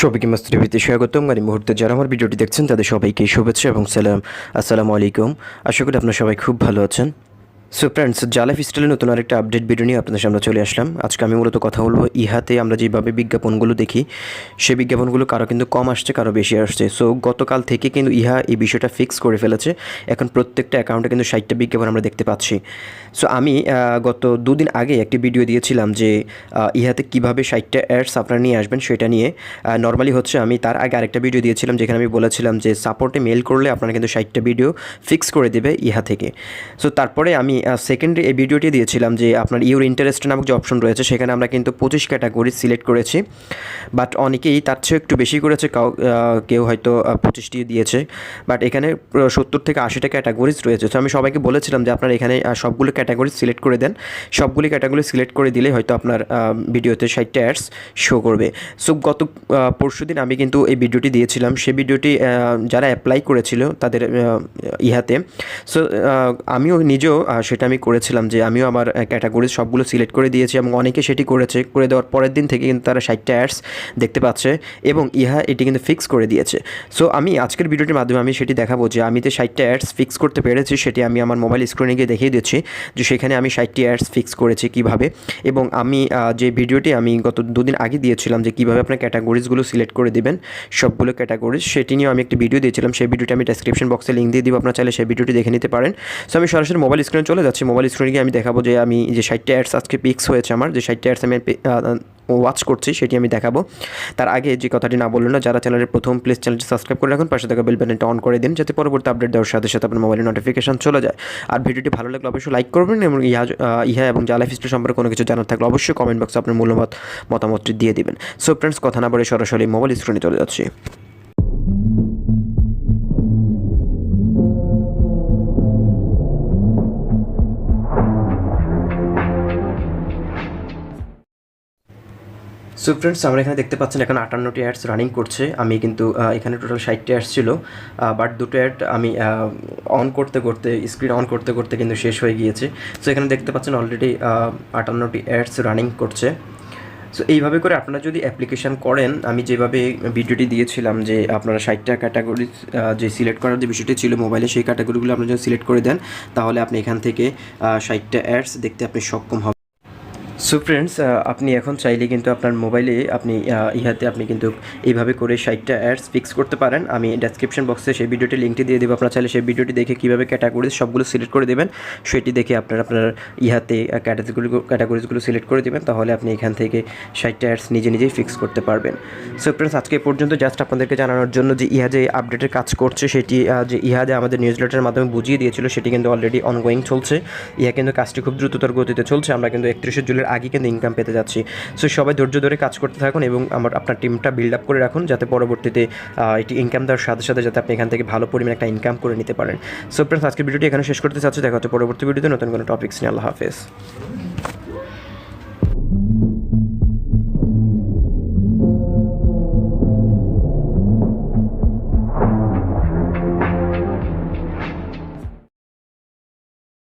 সবাইকে মাস্টার টিভিতে স্বাগতম। আর এই মুহূর্তে যারা আমার ভিডিওটি দেখছেন তাদের সবাইকে শুভেচ্ছা এবং সালাম। আসসালামু আলাইকুম। আশা করি আপনারা সবাই খুব ভালো আছেন। সো ফ্রেন্ডস, জালাইফস্টাইলের নতুন আরেকটা আপডেট ভিডিও নিয়ে আপনাদের সামনে চলে আসলাম। আজকে আমি মূলত কথা বলবো ইহাতে আমরা যেভাবে বিজ্ঞাপনগুলো দেখি সেই বিজ্ঞাপনগুলো কারো কিন্তু কম আসছে, কারো বেশি আসছে। সো গতকাল থেকে কিন্তু ইহা এই বিষয়টা ফিক্স করে ফেলেছে। এখন প্রত্যেকটা অ্যাকাউন্টে কিন্তু 60টা বিজ্ঞাপন আমরা দেখতে পাচ্ছি। সো আমি গত দুদিন আগে একটি ভিডিও দিয়েছিলাম যে ইহাতে কীভাবে 60টা অ্যাডস আপনারা নিয়ে আসবেন সেটা নিয়ে। নর্মালি হচ্ছে আমি তার আগে আরেকটা ভিডিও দিয়েছিলাম যেখানে আমি বলেছিলাম যে সাপোর্টে মেল করলে আপনারা কিন্তু 60টা ভিডিও ফিক্স করে দেবে ইহা থেকে। সো তারপরে আমি সেকেন্ডে এই ভিডিওটি দিয়েছিলাম যে আপনার ইউর ইন্টারেস্ট নামক যে অপশন রয়েছে সেখানে আমরা কিন্তু 25 ক্যাটাগরি সিলেক্ট করেছি, বাট অনেকেই তার চেয়ে একটু বেশি করেছে, কেউ হয়তো 25টি দিয়েছে, বাট এখানে 70 থেকে 80টা ক্যাটাগরিজ রয়েছে। তো আমি সবাইকে বলেছিলাম যে আপনার এখানে সবগুলো ক্যাটাগরি সিলেক্ট করে দেন। সবগুলি ক্যাটাগরি সিলেক্ট করে দিলে হয়তো আপনার ভিডিওতে 60টা অ্যাডস শো করবে। সো গত পরশুদিন আমি কিন্তু এই ভিডিওটি দিয়েছিলাম। সেই ভিডিওটি যারা অ্যাপ্লাই করেছিল তাদের ইহাতে, সো আমিও নিজেও সেটা আমি করেছিলাম যে আমিও আমার ক্যাটাগরি সবগুলো সিলেক্ট করে দিয়েছি এবং অনেকে সেটি করেছে। করে দেওয়ার পরের দিন থেকে কিন্তু তারা 60টা অ্যাডস দেখতে পাচ্ছে এবং ইহা এটি কিন্তু ফিক্স করে দিয়েছে। সো আমি আজকের ভিডিওটির মাধ্যমে আমি সেটি দেখাবো যে আমি যে 60টা অ্যাডস ফিক্স করতে পেরেছি সেটি আমি আমার মোবাইল স্ক্রিনে গিয়ে দেখিয়ে দিচ্ছি যে সেখানে আমি 60টি অ্যাডস ফিক্স করেছি কীভাবে। এবং আমি যে ভিডিওটি আমি গত দুদিন আগে দিয়েছিলাম যে কীভাবে আপনার ক্যাটাগরিজগুলো সিলেক্ট করে দেবেন সবগুলো ক্যাটাগরিজ, সেটি নিয়েও আমি একটি ভিডিও দিয়েছিলাম। সেই ভিডিওটি আমি ডেসক্রিপশন বক্সে লিঙ্ক দিয়ে দিব, আপনারা চাইলে সেই ভিডিওটি দেখে নিতে পারেন। সো আমি সরাসরি মোবাইল স্ক্রিনে চলে যাচ্ছি। মোবাইল স্ক্রিনে গিয়ে আমি দেখাবো যে আমি যে 60টা অ্যাডস আজকে ফিক্স হয়েছে, আমার যে 60টা অ্যাডস আমি ওয়াচ করছি সেটি আমি দেখাবো। তার আগে যে কথাটি না বললো না, যারা চ্যানেলের প্রথম প্লিজ চ্যানেলটি সাবস্ক্রাইব করে রাখুন, পাশে থাকা বেল বাটনটা অন করে দিন যাতে পরবর্তী আপডেট দেওয়ার সাথে সাথে আপনার মোবাইলে নোটিফিকেশন চলে যায়। আর ভিডিওটি ভালো লাগলে অবশ্যই লাইক করবেন এবং ইহা এবং জালাইফস্টাইল সম্পর্কে কোনো কিছু জানার থাকলে অবশ্যই কমেন্ট বক্সে আপনার মতামতটি দিয়ে দিবেন। সো ফ্রেন্ডস, কথা না বলে সরাসরি মোবাইল স্ক্রিনে চলে যাচ্ছি। সো ফ্রেন্ডস, আমরা এখানে দেখতে পাচ্ছেন এখন 58টি অ্যাডস রানিং করছে। আমি কিন্তু এখানে টোটাল 60টি অ্যাডস ছিল, বাট দুটো অ্যাড আমি স্ক্রিন অন করতে করতে কিন্তু শেষ হয়ে গিয়েছে। সো এখানে দেখতে পাচ্ছেন অলরেডি 58টি অ্যাডস রানিং করছে। সো এইভাবে করে আপনারা যদি অ্যাপ্লিকেশান করেন, আমি যেভাবে ভিডিওটি দিয়েছিলাম যে আপনারা 60টা ক্যাটাগরি যে সিলেক্ট করার যে বিষয়টি ছিল মোবাইলে, সেই ক্যাটাগরিগুলো আপনারা যদি সিলেক্ট করে দেন তাহলে আপনি এখান থেকে 60টা অ্যাডস দেখতে আপনি সক্ষম হবেন। সো ফ্রেন্ডস, আপনি এখন চাইলে কিন্তু আপনার মোবাইলে আপনি ইহাতে আপনি কিন্তু এইভাবে করে 60টা অ্যাডস ফিক্স করতে পারেন। আমি ডেসক্রিপশন বক্সে সেই ভিডিওটি লিঙ্কটি দিয়ে দেবো, আপনারা চাইলে সেই ভিডিওটি দেখে কীভাবে ক্যাটাগরিজ সবগুলো সিলেক্ট করে দেবেন সেটি দেখে আপনার ইহাতে ক্যাটাগরিজগুলো সিলেক্ট করে দেবেন, তাহলে আপনি এখান থেকে 60টা অ্যাডস নিজেই ফিক্স করতে পারবেন। সো ফ্রেন্ডস, আজকে পর্যন্ত জাস্ট আপনাদেরকে জানানোর জন্য যে ইহা যে আপডেটের কাজ করছে সেটি যে ইহা যে আমাদের নিউজলেটারের মাধ্যমে বুঝিয়ে দিয়েছিল সেটি কিন্তু অলরেডি অনগোয়িং চলছে। ইহা কিন্তু কাজটি খুব দ্রুততর গতিতে চলছে। আমরা কিন্তু 31 জুলাই আগে কিন্তু ইনকাম পেতে যাচ্ছি। সো সবাই ধৈর্য ধরে কাজ করতে থাকুন এবং আপনার টিমটা বিল্ড আপ করে রাখুন যাতে পরবর্তীতে এটি ইনকাম দেওয়ার সাথে সাথে যাতে আপনি এখান থেকে ভালো পরিমাণে একটা ইনকাম করে নিতে পারেন। সো ফ্রেন্ডস, আজকের ভিডিওটি এখানে শেষ করতে চাচ্ছি। দেখা হচ্ছে পরবর্তী ভিডিওতে নতুন কোনো টপিকস নিয়ে। আল্লাহ হাফেজ।